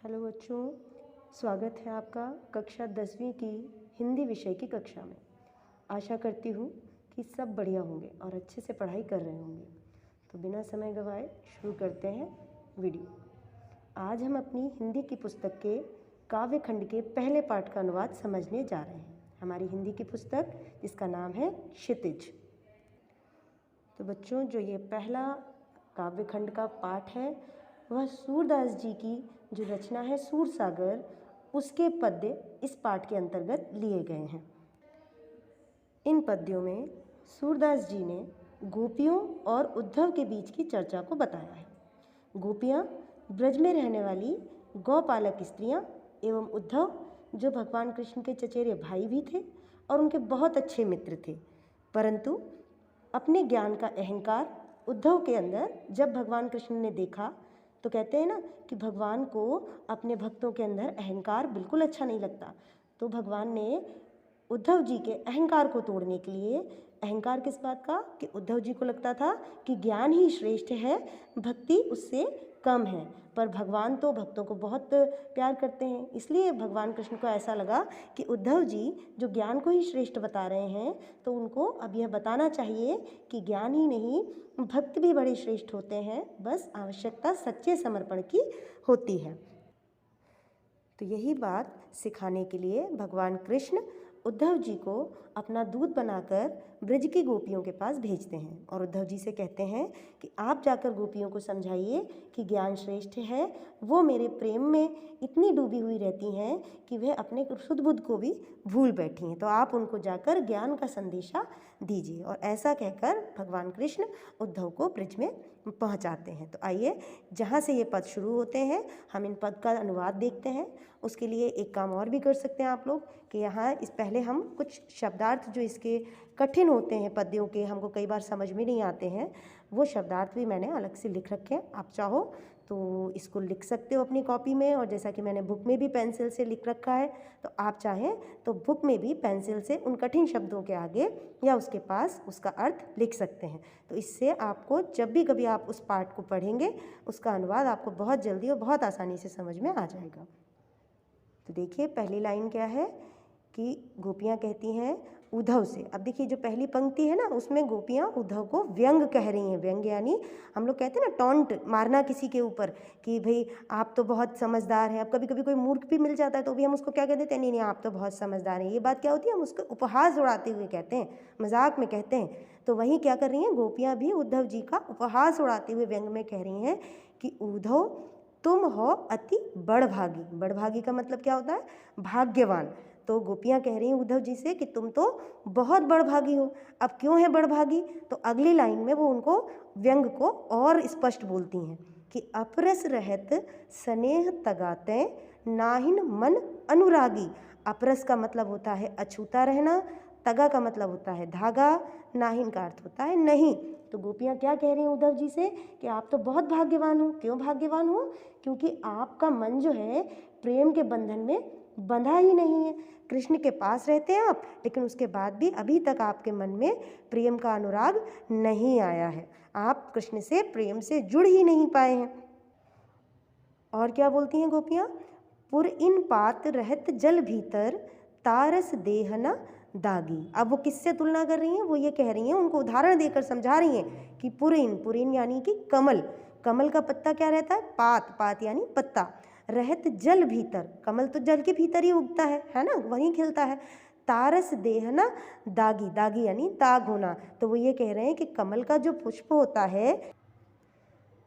Hello बच्चों, स्वागत है आपका कक्षा 10वीं की हिंदी विषय की कक्षा में। आशा करती हूँ कि सब बढ़िया होंगे और अच्छे से पढ़ाई कर रहे होंगे। तो बिना समय गंवाए शुरू करते हैं वीडियो। आज हम अपनी हिंदी की पुस्तक के काव्य खंड के पहले पाठ का अनुवाद समझने जा रहे हैं। हमारी हिंदी की पुस्तक जिसका नाम है क्षितिज। तो बच्चों, जो ये पहला काव्य खंड का पाठ है वह सूरदास जी की जो रचना है सूरसागर, उसके पद्य इस पाठ के अंतर्गत लिए गए हैं। इन पद्यों में सूरदास जी ने गोपियों और उद्धव के बीच की चर्चा को बताया है। गोपियाँ ब्रज में रहने वाली गौपालक स्त्रियाँ एवं उद्धव जो भगवान कृष्ण के चचेरे भाई भी थे और उनके बहुत अच्छे मित्र थे, परंतु अपने ज्ञान का अहंकार उद्धव के अंदर जब भगवान कृष्ण ने देखा तो कहते हैं ना कि भगवान को अपने भक्तों के अंदर अहंकार बिल्कुल अच्छा नहीं लगता। तो भगवान ने उद्धव जी के अहंकार को तोड़ने के लिए, अहंकार किस बात का, कि उद्धव जी को लगता था कि ज्ञान ही श्रेष्ठ है, भक्ति उससे कम है। पर भगवान तो भक्तों को बहुत प्यार करते हैं, इसलिए भगवान कृष्ण को ऐसा लगा कि उद्धव जी जो ज्ञान को ही श्रेष्ठ बता रहे हैं तो उनको अब यह बताना चाहिए कि ज्ञान ही नहीं, भक्त भी बड़े श्रेष्ठ होते हैं, बस आवश्यकता सच्चे समर्पण की होती है। तो यही बात सिखाने के लिए भगवान कृष्ण उद्धव जी को अपना दूत बनाकर ब्रज की गोपियों के पास भेजते हैं और उद्धव जी से कहते हैं कि आप जाकर गोपियों को समझाइए कि ज्ञान श्रेष्ठ है। वो मेरे प्रेम में इतनी डूबी हुई रहती हैं कि वह अपने शुद्ध बुद्ध को भी भूल बैठी हैं, तो आप उनको जाकर ज्ञान का संदेशा दीजिए। और ऐसा कहकर भगवान कृष्ण उद्धव को ब्रज में पहुंचाते हैं। तो आइए, जहाँ से ये पद शुरू होते हैं हम इन पद का अनुवाद देखते हैं। उसके लिए एक काम और भी कर सकते हैं आप लोग कि यहाँ इस पहले हम कुछ शब्दार्थ जो इसके कठिन होते हैं पद्यों के, हमको कई बार समझ में नहीं आते हैं, वो शब्दार्थ भी मैंने अलग से लिख रखे हैं। आप चाहो तो इसको लिख सकते हो अपनी कॉपी में, और जैसा कि मैंने बुक में भी पेंसिल से लिख रखा है तो आप चाहें तो बुक में भी पेंसिल से उन कठिन शब्दों के आगे या उसके पास उसका अर्थ लिख सकते हैं। तो इससे आपको जब भी कभी आप उस पाठ को पढ़ेंगे उसका अनुवाद आपको बहुत जल्दी और बहुत आसानी से समझ में आ जाएगा। तो देखिए, पहली लाइन क्या है कि गोपियाँ कहती हैं उद्धव से। अब देखिए, जो पहली पंक्ति है ना उसमें गोपियाँ उद्धव को व्यंग कह रही हैं। व्यंग यानी हम लोग कहते हैं ना टॉन्ट मारना किसी के ऊपर कि भाई आप तो बहुत समझदार हैं। अब कभी कभी कोई मूर्ख भी मिल जाता है तो भी हम उसको क्या कह देते हैं, नहीं नहीं आप तो बहुत समझदार हैं। ये बात क्या होती है, हम उसको उपहास उड़ाते हुए कहते हैं, मजाक में कहते हैं। तो वहीं क्या कर रही हैं गोपियाँ भी उद्धव जी का उपहास उड़ाते हुए व्यंग में कह रही हैं कि उद्धव तुम हो अति बड़भागी। बड़भागी का मतलब क्या होता है, भाग्यवान। तो गोपियाँ कह रही हैं उद्धव जी से कि तुम तो बहुत बड़भागी हो। अब क्यों है बड़भागी, तो अगली लाइन में वो उनको व्यंग को और स्पष्ट बोलती हैं कि अपरस रहत स्नेह तगाते नाहिन मन अनुरागी। अपरस का मतलब होता है अछूता रहना, तगा का मतलब होता है धागा, नाहिन का अर्थ होता है नहीं। तो गोपियाँ क्या कह रही हैं उद्धव जी से कि आप तो बहुत भाग्यवान हो। क्यों भाग्यवान हो, क्योंकि आपका मन जो है प्रेम के बंधन में बंधा ही नहीं है। कृष्ण के पास रहते हैं आप, लेकिन उसके बाद भी अभी तक आपके मन में प्रेम का अनुराग नहीं आया है, आप कृष्ण से प्रेम से जुड़ ही नहीं पाए हैं। और क्या बोलती हैं गोपियाँ, पुर इन पात रहत जल भीतर तारस देह न दागी। अब वो किससे तुलना कर रही हैं, वो ये कह रही हैं, उनको उदाहरण देकर समझा रही हैं कि पुरीन, पुरीन यानी कि कमल, कमल का पत्ता क्या रहता है, पात, पात यानी पत्ता, रहत जल भीतर, कमल तो जल के भीतर ही उगता है ना, वहीं खिलता है। तारस देह ना दागी, दागी यानी दाग होना। तो वो ये कह रहे हैं कि कमल का जो पुष्प होता है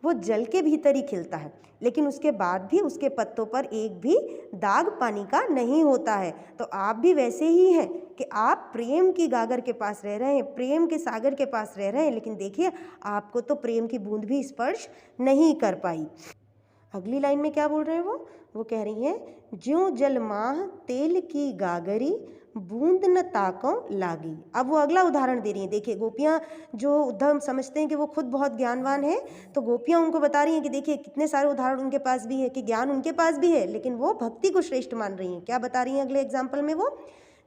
वो जल के भीतर ही खिलता है, लेकिन उसके बाद भी उसके पत्तों पर एक भी दाग पानी का नहीं होता है। तो आप भी वैसे ही हैं कि आप प्रेम की गागर के पास रह रहे हैं, प्रेम के सागर के पास रह रहे हैं, लेकिन देखिए आपको तो प्रेम की बूंद भी स्पर्श नहीं कर पाई। अगली लाइन में क्या बोल रहे हैं वो कह रही हैं ज्यों जल माह तेल की गागरी बूंद न ताकों लागी। अब वो अगला उदाहरण दे रही हैं। देखिए, गोपियाँ जो उद्धव समझते हैं कि वो खुद बहुत ज्ञानवान है, तो गोपियाँ उनको बता रही हैं कि देखिए कितने सारे उदाहरण उनके पास भी है, कि ज्ञान उनके पास भी है, लेकिन वो भक्ति को श्रेष्ठ मान रही हैं। क्या बता रही हैं अगले एग्जाम्पल में, वो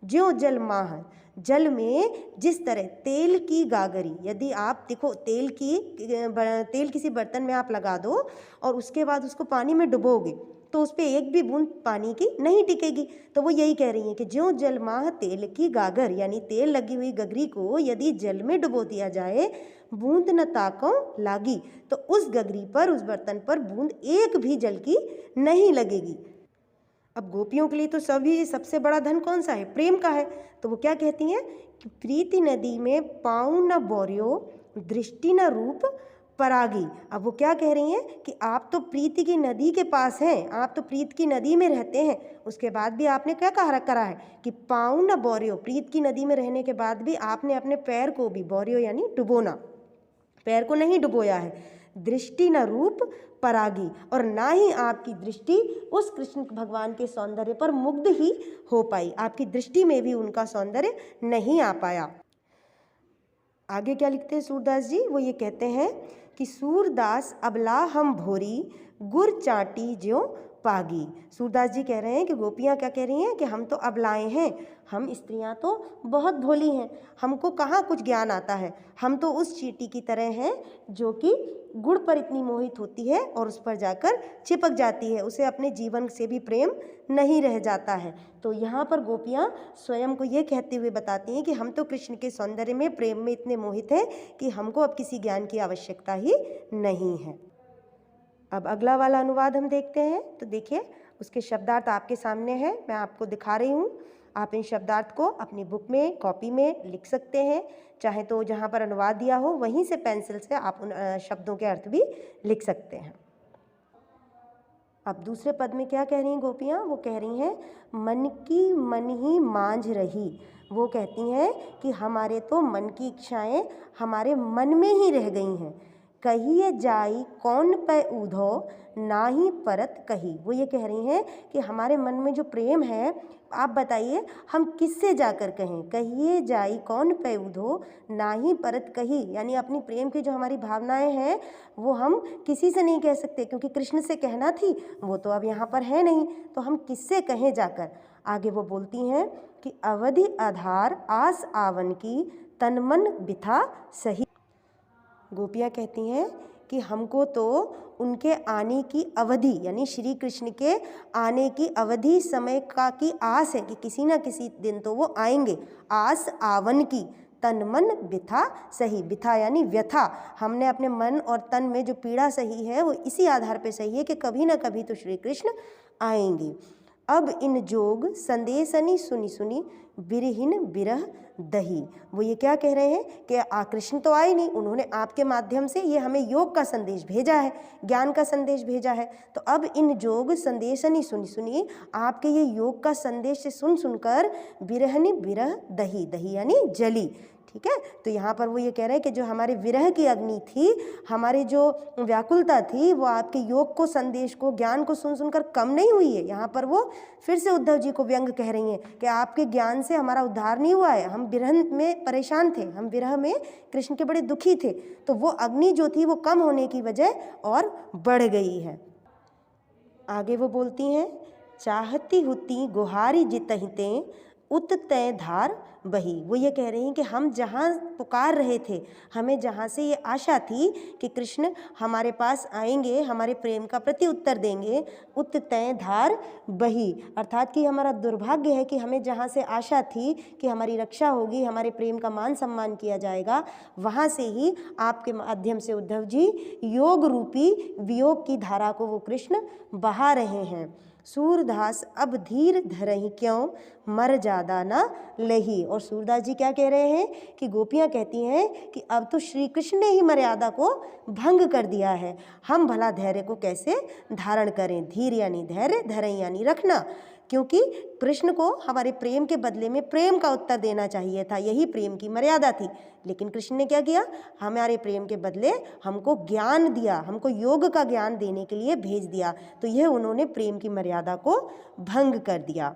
ज्यों जल माह, जल में जिस तरह तेल की गागरी, यदि आप देखो तेल किसी बर्तन में आप लगा दो और उसके बाद उसको पानी में डुबोगे तो उस पर एक भी बूंद पानी की नहीं टिकेगी। तो वो यही कह रही है कि ज्यों जल माह तेल की गागर, यानी तेल लगी हुई गगरी को यदि जल में डुबो दिया जाए, बूंद न ताको लागी, तो उस गगरी पर, उस बर्तन पर बूंद एक भी जल की नहीं लगेगी। अब गोपियों के लिए तो सबसे बड़ा धन कौन सा है? प्रेम का है। तो वो क्या कहती हैं कि प्रीति नदी में पाँव न बोरियो, दृष्टि न रूप परागी। अब वो क्या कह रही हैं कि आप तो प्रीति की नदी के पास हैं, आप तो प्रीत की नदी में रहते हैं, उसके बाद भी आपने क्या करा है कि पाँव न बोरियो, प्रीत की नदी में रहने के बाद भी आपने अपने पैर को भी, बोरियो यानी डुबोना, पैर को नहीं डुबोया है। दृष्टि न रूप परागी, और ना ही आपकी दृष्टि उस कृष्ण भगवान के सौंदर्य पर मुग्ध ही हो पाई, आपकी दृष्टि में भी उनका सौंदर्य नहीं आ पाया। आगे क्या लिखते हैं सूरदास जी? वो ये कहते हैं कि सूरदास अबला हम भोरी, गुर चाटी ज्यों पागी। सूरदास जी कह रहे हैं कि गोपियाँ क्या कह रही हैं कि हम तो अबलाएं हैं, हम स्त्रियां तो बहुत भोली हैं, हमको कहाँ कुछ ज्ञान आता है, हम तो उस चींटी की तरह हैं जो कि गुड़ पर इतनी मोहित होती है और उस पर जाकर चिपक जाती है, उसे अपने जीवन से भी प्रेम नहीं रह जाता है। तो यहाँ पर गोपियाँ स्वयं को ये कहते हुए बताती हैं कि हम तो कृष्ण के सौंदर्य में, प्रेम में इतने मोहित हैं कि हमको अब किसी ज्ञान की आवश्यकता ही नहीं है। अब अगला वाला अनुवाद हम देखते हैं। तो देखिए उसके शब्दार्थ आपके सामने हैं, मैं आपको दिखा रही हूँ। आप इन शब्दार्थ को अपनी बुक में, कॉपी में लिख सकते हैं, चाहे तो जहाँ पर अनुवाद दिया हो वहीं से पेंसिल से आप उन शब्दों के अर्थ भी लिख सकते हैं। अब दूसरे पद में क्या कह रही हैं गोपियाँ? वो कह रही हैं मन की मन ही मांझ रही। वो कहती हैं कि हमारे तो मन की इच्छाएं हमारे मन में ही रह गई हैं। कहिए जाई कौन पे ऊधो, ना ही परत कही। वो ये कह रही हैं कि हमारे मन में जो प्रेम है, आप बताइए हम किससे जाकर कहें? कहिए जाई कौन पे ऊधो, ना ही परत कही, यानी अपनी प्रेम की जो हमारी भावनाएं हैं वो हम किसी से नहीं कह सकते, क्योंकि कृष्ण से कहना थी, वो तो अब यहाँ पर है नहीं, तो हम किससे कहें जाकर? आगे वो बोलती हैं कि अवधि आधार आस आवन की, तन मन बिथा सही। गोपियाँ कहती हैं कि हमको तो उनके आने की अवधि, यानी श्री कृष्ण के आने की अवधि, समय का की आस है कि किसी न किसी दिन तो वो आएंगे। आस आवन की, तन मन बिथा सही। बिथा यानी व्यथा, हमने अपने मन और तन में जो पीड़ा सही है वो इसी आधार पे सही है कि कभी ना कभी तो श्री कृष्ण आएंगे। अब इन जोग संदेशनी सुनी सुनी, बिरहिन बिरह दही। वो ये क्या कह रहे हैं कि कृष्ण तो आए नहीं, उन्होंने आपके माध्यम से ये हमें योग का संदेश भेजा है, ज्ञान का संदेश भेजा है। तो अब इन जोग संदेशनी सुनी सुनी, आपके ये योग का संदेश से सुन सुनकर बिरहनी बिरह दही, दही यानी जली। ठीक है, तो यहाँ पर वो ये कह रहे हैं कि जो हमारे विरह की अग्नि थी, हमारी जो व्याकुलता थी, वो आपके योग को, संदेश को, ज्ञान को सुन सुनकर कम नहीं हुई है। यहाँ पर वो फिर से उद्धव जी को व्यंग कह रही हैं कि आपके ज्ञान से हमारा उद्धार नहीं हुआ है, हम विरह में परेशान थे, हम विरह में कृष्ण के बड़े दुखी थे, तो वो अग्नि जो थी वो कम होने की वजह और बढ़ गई है। आगे वो बोलती हैं चाहती हुती गुहारी जितहिते, उत तय धार बही। वो ये कह रही हैं कि हम जहाँ पुकार रहे थे, हमें जहाँ से ये आशा थी कि कृष्ण हमारे पास आएंगे, हमारे प्रेम का प्रति उत्तर देंगे, उत तय धार बही, अर्थात कि हमारा दुर्भाग्य है कि हमें जहाँ से आशा थी कि हमारी रक्षा होगी, हमारे प्रेम का मान सम्मान किया जाएगा, वहाँ से ही आपके माध्यम से उद्धव जी योग रूपी वियोग की धारा को वो कृष्ण बहा रहे हैं। सूरदास अब धीर धरहि क्यों, मर ज्यादा न लही। और सूरदास जी क्या कह रहे हैं कि गोपियाँ कहती हैं कि अब तो श्री कृष्ण ने ही मर्यादा को भंग कर दिया है, हम भला धैर्य को कैसे धारण करें। धीर यानी धैर्य, धरहि यानी रखना, क्योंकि कृष्ण को हमारे प्रेम के बदले में प्रेम का उत्तर देना चाहिए था, यही प्रेम की मर्यादा थी। लेकिन कृष्ण ने क्या किया, हमारे प्रेम के बदले हमको ज्ञान दिया, हमको योग का ज्ञान देने के लिए भेज दिया, तो यह उन्होंने प्रेम की मर्यादा को भंग कर दिया।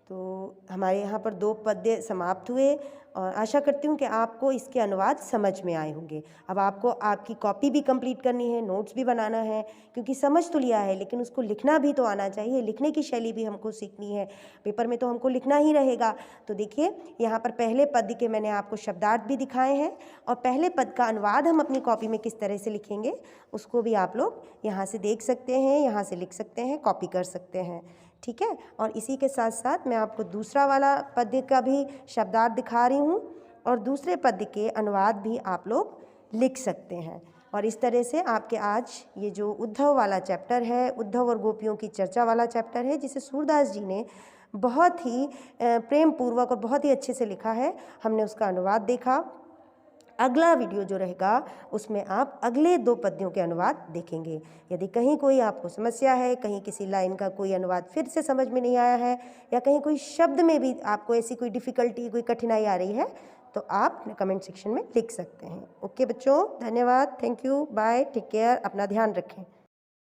तो हमारे यहाँ पर 2 पद्य समाप्त हुए और आशा करती हूँ कि आपको इसके अनुवाद समझ में आए होंगे। अब आपको आपकी कॉपी भी कंप्लीट करनी है, नोट्स भी बनाना है, क्योंकि समझ तो लिया है लेकिन उसको लिखना भी तो आना चाहिए, लिखने की शैली भी हमको सीखनी है। पेपर में तो हमको लिखना ही रहेगा। तो देखिए यहाँ पर पहले पद के मैंने आपको शब्दार्थ भी दिखाए हैं और पहले पद का अनुवाद हम अपनी कॉपी में किस तरह से लिखेंगे उसको भी आप लोग यहाँ से देख सकते हैं, यहाँ से लिख सकते हैं, कॉपी कर सकते हैं। ठीक है, और इसी के साथ साथ मैं आपको दूसरा वाला पद्य का भी शब्दार्थ दिखा रही हूँ और दूसरे पद्य के अनुवाद भी आप लोग लिख सकते हैं। और इस तरह से आपके आज ये जो उद्धव वाला चैप्टर है, उद्धव और गोपियों की चर्चा वाला चैप्टर है, जिसे सूरदास जी ने बहुत ही प्रेम पूर्वक और बहुत ही अच्छे से लिखा है, हमने उसका अनुवाद देखा। अगला वीडियो जो रहेगा उसमें आप अगले 2 पद्यों के अनुवाद देखेंगे। यदि कहीं कोई आपको समस्या है, कहीं किसी लाइन का कोई अनुवाद फिर से समझ में नहीं आया है या कहीं कोई शब्द में भी आपको ऐसी कोई डिफ़िकल्टी, कोई कठिनाई आ रही है तो आप कमेंट सेक्शन में लिख सकते हैं। ओके बच्चों, धन्यवाद, thank you, bye, take care, अपना ध्यान रखें।